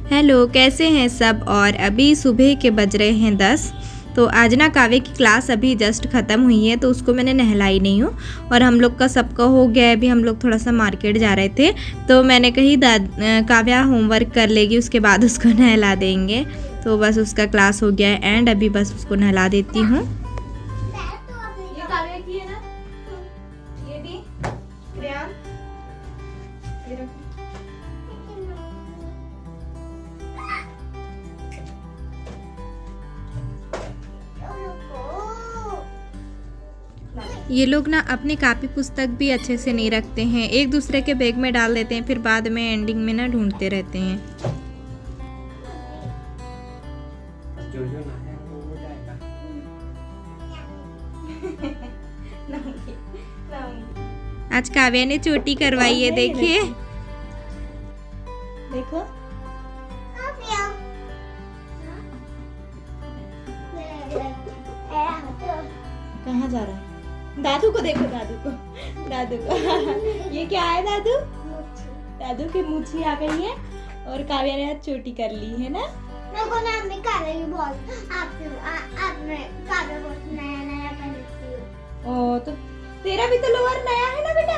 Hello, कैसे हैं सब। और अभी सुबह के बज रहे हैं 10। तो आज ना काव्य की क्लास अभी जस्ट ख़त्म हुई है, तो उसको मैंने नहलाई नहीं हूँ। और हम लोग का सबका हो गया है। अभी हम लोग थोड़ा सा मार्केट जा रहे थे, तो मैंने कही काव्या होमवर्क कर लेगी, उसके बाद उसको नहला देंगे। तो बस उसका क्लास हो गया है एंड अभी बस उसको नहला देती हूँ। ये काव्या की है ना, ये भी क्रेयॉन ये रखो। ये लोग ना अपनी कापी पुस्तक भी अच्छे से नहीं रखते हैं, एक दूसरे के बैग में डाल देते हैं, फिर बाद में एंडिंग में ना ढूंढते रहते हैं। जो जो ना है वो जाएगा। आज काव्या ने चोटी करवाई है, देखिए। देखो कहाँ जा रहा है? दादू को देखो, दादू को ये क्या है दादू? दादू की मूछी आ गई है और काव्या ने आज चोटी कर ली है ना। मेरे को ना अपनी काव्या की बहुत आपने काव्या बहुत नया नया पहनती हो। ओ तो तेरा भी तो लोअर नया है ना बेटा?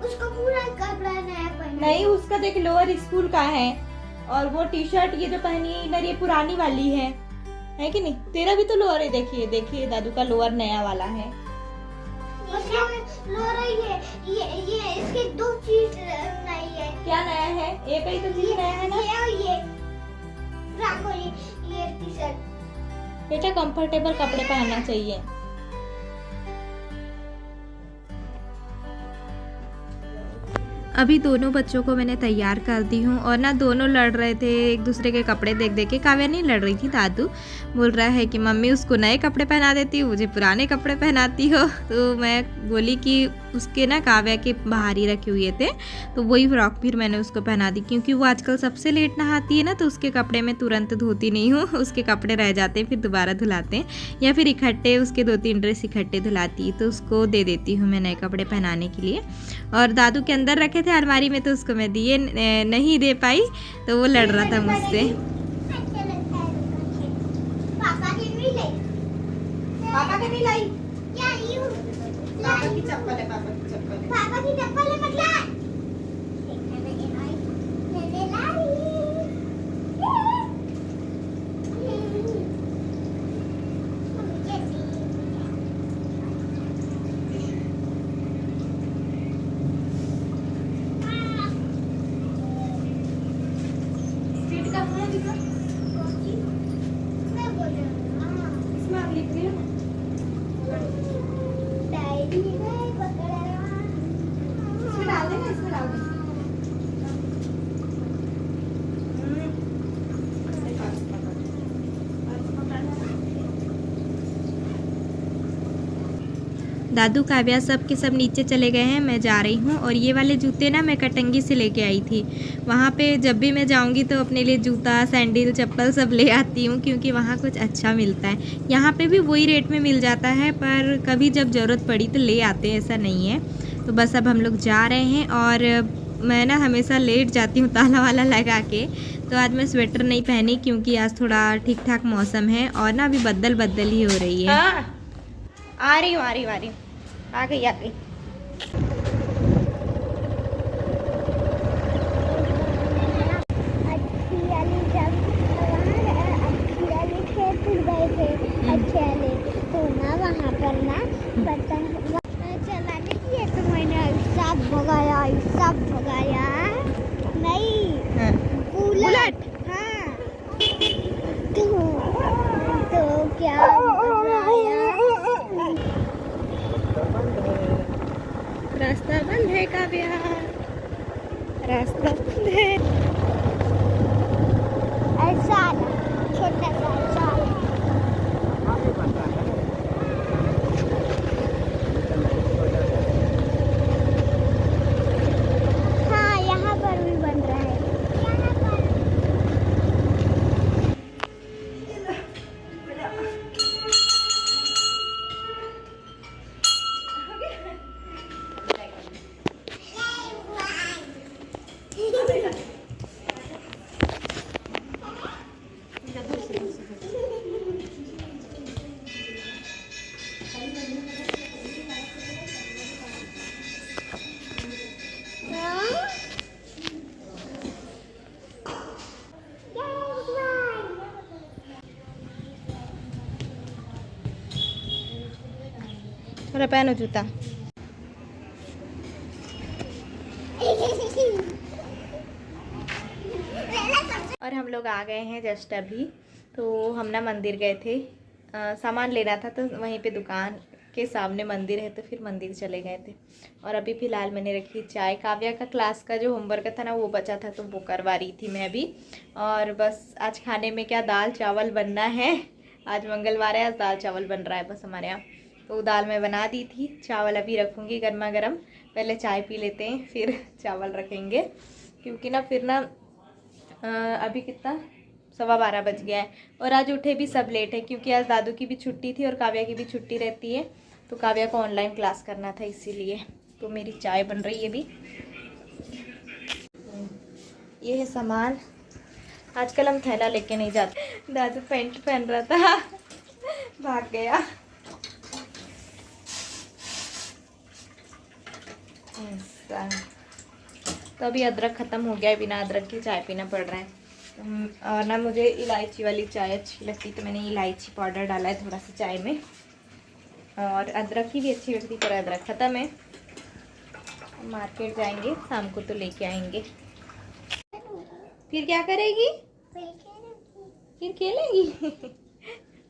उसको पूरा कपड़ा नया पहना। नहीं, उसका देख लोअर स्कूल का है और वो टी शर्ट ये जो पहनी है इधर ये पुरानी वाली है कि नहीं? तेरा भी तो लोअर है, देखिए देखिए दादू का लोअर नया वाला है। लोअर ये इसकी दो चीज नई है। क्या नया है? एक ही तो चीज नया है ना। ये और ये राखो, ये टी शर्ट। बेटा कंफर्टेबल कपड़े पहनना चाहिए। अभी दोनों बच्चों को मैंने तैयार कर दी हूँ और ना दोनों लड़ रहे थे एक दूसरे के कपड़े देख देख के। काव्या नहीं लड़ रही थी, दादू बोल रहा है कि मम्मी उसको नए कपड़े पहना देती हो, मुझे पुराने कपड़े पहनाती हो। तो मैं बोली कि उसके ना काव्या के बाहर ही रखे हुए थे, तो वही फ्रॉक फिर मैंने उसको पहना दी, क्योंकि वो आजकल सबसे लेट नहाती है ना, तो उसके कपड़े मैं तुरंत धोती नहीं हूँ। उसके कपड़े रह जाते हैं, फिर दोबारा धुलाते हैं या फिर इकट्ठे उसके 2-3 ड्रेस इकट्ठे धुलाती है, तो उसको दे देती हूँ मैं नए कपड़े पहनाने के लिए। और दादू के अंदर रखे थे अलमारी में, तो उसको मैं दिए नहीं दे पाई, तो वो लड़ रहा था मुझसे। पापा के नहीं लाई? पापा की चप्पल है, पापा की चप्पल है। पापा की चप्पल है मतलब। स्ट्रीट का है दिखा, मैं बोल रही हूँ इसमें आप लिख दिया। डायरी में पकड़ा इसमें डाल देना, इसमें डाल देना। दादू काव्या सब के सब नीचे चले गए हैं, मैं जा रही हूँ। और ये वाले जूते ना मैं कटंगी से लेके आई थी। वहाँ पे जब भी मैं जाऊँगी तो अपने लिए जूता, सैंडल, चप्पल सब ले आती हूँ, क्योंकि वहाँ कुछ अच्छा मिलता है। यहाँ पे भी वही रेट में मिल जाता है, पर कभी जब ज़रूरत पड़ी तो ले आते हैं, ऐसा नहीं है। तो बस अब हम लोग जा रहे हैं। और मैं ना हमेशा लेट जाती हूँ ताला वाला लगा के, तो आज मैं स्वेटर नहीं पहनी, क्योंकि आज थोड़ा ठीक ठाक मौसम है और ना अभी बदल ही हो रही है। हाँ, आ रही हूँ आ गई। अच्छी वाली जब अच्छी वाली खेत गए थे, अच्छे वाले तो ना वहाँ पर ना पतंग चलाने की है, तो मैंने सब भगाया नहीं। हाँ। बुलेट। हाँ, तो क्या रास्ता बंद है काव्या, रास्ता बंद है। ऐसा छोटा सा ऐसा हाँ, यहाँ पर भी बन रहा है। यहाँ पर थोड़ा पहनो जूता। और हम लोग आ गए हैं जस्ट अभी। तो हम ना मंदिर गए थे, सामान लेना था, तो वहीं पे दुकान के सामने मंदिर है, तो फिर मंदिर चले गए थे। और अभी फ़िलहाल मैंने रखी चाय। काव्या का क्लास का जो होमवर्क था ना वो बचा था, तो वो करवा रही थी मैं भी। और बस आज खाने में क्या, दाल चावल बनना है। आज मंगलवार है, आज दाल चावल बन रहा है बस हमारे यहाँ। तो दाल मैं बना दी थी, चावल अभी रखूँगी गर्मा गर्म। पहले चाय पी लेते हैं फिर चावल रखेंगे, क्योंकि ना फिर ना अभी कितना 12:15 बज गया है। और आज उठे भी सब लेट है, क्योंकि आज दादू की भी छुट्टी थी और काव्या की भी छुट्टी रहती है, तो काव्या को ऑनलाइन क्लास करना था इसीलिए। तो मेरी चाय बन रही है अभी। ये है सामान। आजकल हम थैला लेके नहीं जाते। दादू पैंट पहन रहा था, भाग गया। ऐसा। तो अभी अदरक ख़त्म हो गया है, बिना अदरक की चाय पीना पड़ रहा है। और ना मुझे इलायची वाली चाय अच्छी लगती, तो मैंने इलायची पाउडर डाला है थोड़ा सा चाय में। और अदरक की भी अच्छी लगती, पर अदरक ख़त्म है। मार्केट जाएंगे शाम को तो लेके आएंगे। फिर क्या करेगी? फिर खेलेगी।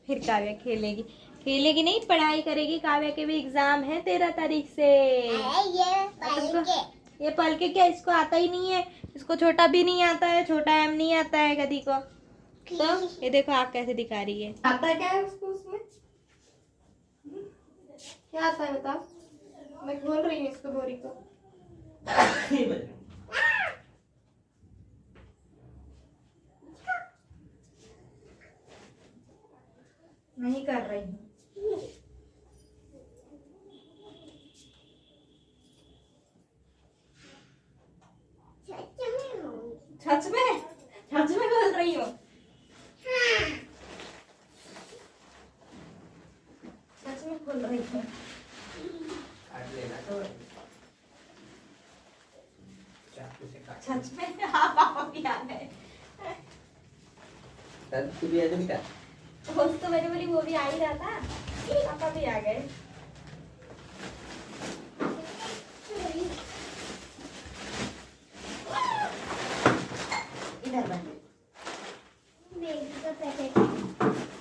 फिर काव्या खेलेगी। खेलेगी नहीं, पढ़ाई करेगी। काव्या के भी एग्जाम है 13 तारीख से। ये पल के क्या इसको आता ही नहीं है? इसको छोटा भी नहीं आता है, छोटा एम नहीं आता है कदी को। तो ये देखो आँख कैसे दिखा रही है। आता है क्या है उसको? उसमें क्या आता है बताओ? मैं खोल रही हूँ इसको, बोरी को। नहीं कर रही हूँ। सच में बोल रही हूँ। सच में बोल रही हूँ। काट लेना तो चाकू से काट। सच में। हाँ पापा भी आ गए। तू भी आ जा बेटा। तो मैंने बोली वो भी आ ही रहा था, पापा भी आ गए। इधर बन।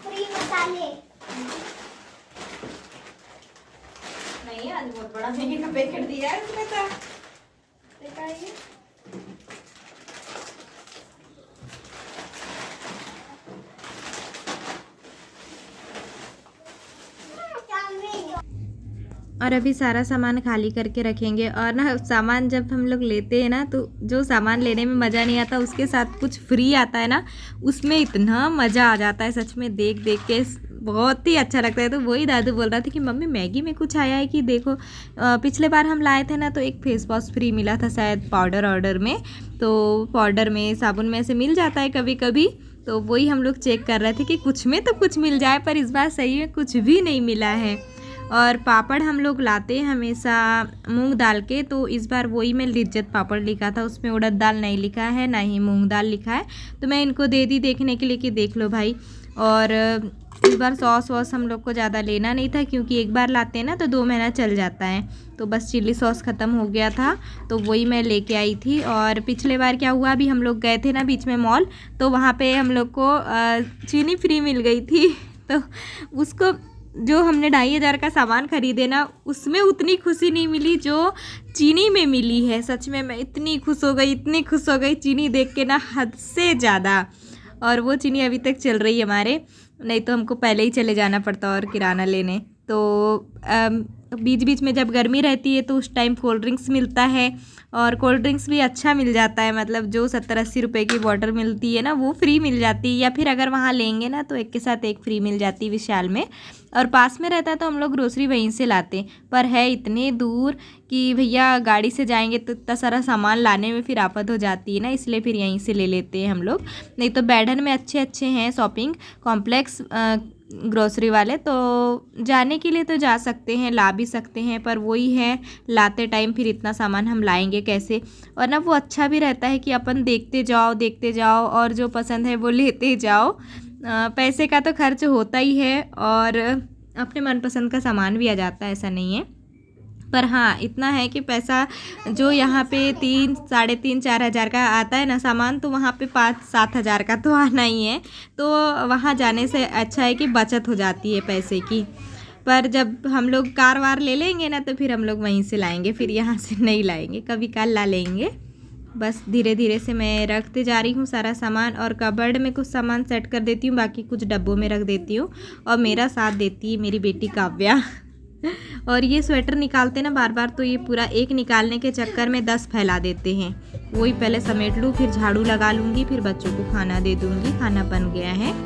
फ्री मसाले नहीं, आज बहुत बड़ा मैगी का पैकेट दिया है उसमें तो। देखा ये? और अभी सारा सामान खाली करके रखेंगे। और ना सामान जब हम लोग लेते हैं ना, तो जो सामान लेने में मज़ा नहीं आता, उसके साथ कुछ फ्री आता है ना, उसमें इतना मज़ा आ जाता है सच में। देख देख के बहुत ही अच्छा लगता है। तो वही दादू बोल रहा था कि मम्मी मैगी में कुछ आया है कि देखो, पिछले बार हम लाए थे ना, तो एक फेस वॉश फ्री मिला था शायद पाउडर ऑर्डर में। तो पाउडर में, साबुन में ऐसे मिल जाता है कभी कभी। तो वही हम लोग चेक कर रहे थे कि कुछ में तो कुछ मिल जाए, पर इस बार सही में कुछ भी नहीं मिला है। और पापड़ हम लोग लाते हैं हमेशा मूंग दाल के, तो इस बार वही मैं लिज्जत पापड़ लिखा था, उसमें उड़द दाल नहीं लिखा है, ना ही मूंग दाल लिखा है। तो मैं इनको दे दी देखने के लिए कि देख लो भाई। और इस बार सॉस वॉस हम लोग को ज़्यादा लेना नहीं था, क्योंकि एक बार लाते हैं ना तो 2 महीना चल जाता है। तो बस चिल्ली सॉस ख़त्म हो गया था, तो वही मैं लेके आई थी। और पिछले बार क्या हुआ, अभी हम लोग गए थे ना बीच में मॉल, तो वहाँ पे हम लोग को चीनी फ्री मिल गई थी। तो उसको जो हमने 2500 का सामान खरीदे ना, उसमें उतनी खुशी नहीं मिली जो चीनी में मिली है। सच में मैं इतनी खुश हो गई, इतनी खुश हो गई चीनी देख के ना, हद से ज़्यादा। और वो चीनी अभी तक चल रही है हमारे, नहीं तो हमको पहले ही चले जाना पड़ता और किराना लेने। तो बीच बीच में जब गर्मी रहती है तो उस टाइम कोल्ड ड्रिंक्स मिलता है, और कोल्ड ड्रिंक्स भी अच्छा मिल जाता है। मतलब जो 70-80 रुपए की बॉटल मिलती है ना, वो फ्री मिल जाती है। या फिर अगर वहाँ लेंगे ना तो एक के साथ एक फ्री मिल जाती है विशाल में। और पास में रहता है तो हम लोग ग्रोसरी वहीं से लाते, पर है इतने दूर कि भैया गाड़ी से जाएंगे तो इतना सारा सामान लाने में फिर आफत हो जाती है ना, इसलिए फिर यहीं से ले लेते हैं हम लोग। नहीं तो बैठन में अच्छे अच्छे हैं शॉपिंग कॉम्प्लेक्स ग्रोसरी वाले, तो जाने के लिए तो जा सकते हैं, ला भी सकते हैं, पर वही है लाते टाइम फिर इतना सामान हम लाएंगे कैसे। और ना वो अच्छा भी रहता है कि अपन देखते जाओ और जो पसंद है वो लेते जाओ। पैसे का तो खर्च होता ही है, और अपने मनपसंद का सामान भी आ जाता है, ऐसा नहीं है। पर हाँ इतना है कि पैसा जो यहाँ पे 3, 3.5, 4 हज़ार का आता है ना सामान, तो वहाँ पे 5-7 हज़ार का तो आना ही है। तो वहाँ जाने से अच्छा है कि बचत हो जाती है पैसे की। पर जब हम लोग कार वार ले लेंगे ना तो फिर हम लोग वहीं से लाएंगे, फिर यहाँ से नहीं लाएंगे, कभी कल ला लेंगे। बस धीरे धीरे से मैं रखते जा रही हूँ सारा सामान, और कबर्ड में कुछ सामान सेट कर देती हूँ, बाकी कुछ डब्बों में रख देती हूँ। और मेरा साथ देती है मेरी बेटी काव्या। और ये स्वेटर निकालते ना बार बार, तो ये पूरा एक निकालने के चक्कर में 10 फैला देते हैं। वही पहले समेट लूँ, फिर झाड़ू लगा लूँगी, फिर बच्चों को खाना दे दूँगी। खाना बन गया है।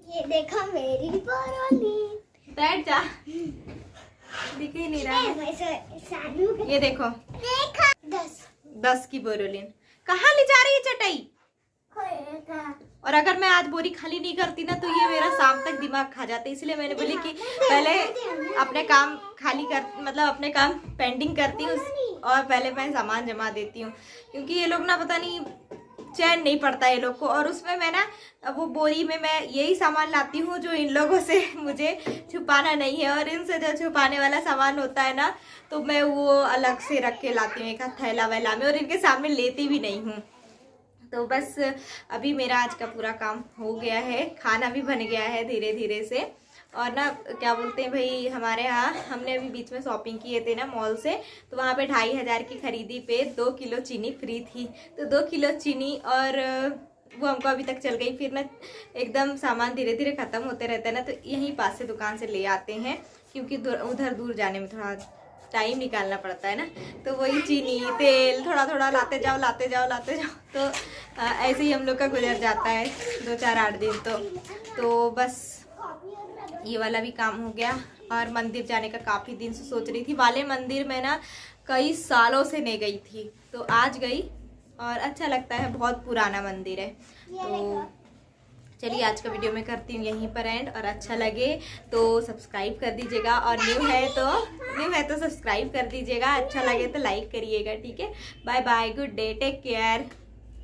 ये देखो मेरी बोरोलीन। बैठ जा, दिख ही नहीं रहा है। ये देखो 10 की बोरोलीन। कहाँ ले जा रही है चटाई? और अगर मैं आज बोरी खाली नहीं करती ना तो ये मेरा शाम तक दिमाग खा जाता है। इसलिए मैंने बोली कि पहले अपने काम खाली कर, मतलब अपने काम पेंडिंग करती हूँ और पहले मैं सामान जमा देती हूँ, क्योंकि ये लोग ना पता नहीं चैन नहीं पड़ता ये लोग को। और उसमें मैं ना वो बोरी में मैं यही सामान लाती हूँ जो इन लोगों से मुझे छुपाना नहीं है, और इनसे जो छुपाने वाला सामान होता है ना तो मैं वो अलग से रख के लाती हूँ एक थैला वैला में, और इनके सामने लेती भी नहीं हूँ। तो बस अभी मेरा आज का पूरा काम हो गया है, खाना भी बन गया है धीरे धीरे से। और ना क्या बोलते हैं भाई, हमारे यहाँ हमने अभी बीच में शॉपिंग किए थे ना मॉल से, तो वहाँ पे 2500 की खरीदी पे 2 किलो चीनी फ्री थी। तो 2 किलो चीनी, और वो हमको अभी तक चल गई। फिर ना एकदम सामान धीरे धीरे ख़त्म होते रहता है ना, तो यहीं पास से दुकान से ले आते हैं, क्योंकि उधर दूर जाने में थोड़ा टाइम निकालना पड़ता है ना। तो वही चीनी तेल थोड़ा थोड़ा लाते जाओ। तो ऐसे ही हम लोग का गुजर जाता है 2-4-8 दिन। तो बस ये वाला भी काम हो गया। और मंदिर जाने का काफ़ी दिन से सोच रही थी। वाले मंदिर में ना कई सालों से नहीं गई थी, तो आज गई और अच्छा लगता है, बहुत पुराना मंदिर है। तो चलिए आज का वीडियो मैं करती हूँ यहीं पर एंड, और अच्छा लगे तो सब्सक्राइब कर दीजिएगा, और न्यू है तो सब्सक्राइब कर दीजिएगा, अच्छा लगे तो लाइक करिएगा, ठीक है। Bye bye, good day, take care.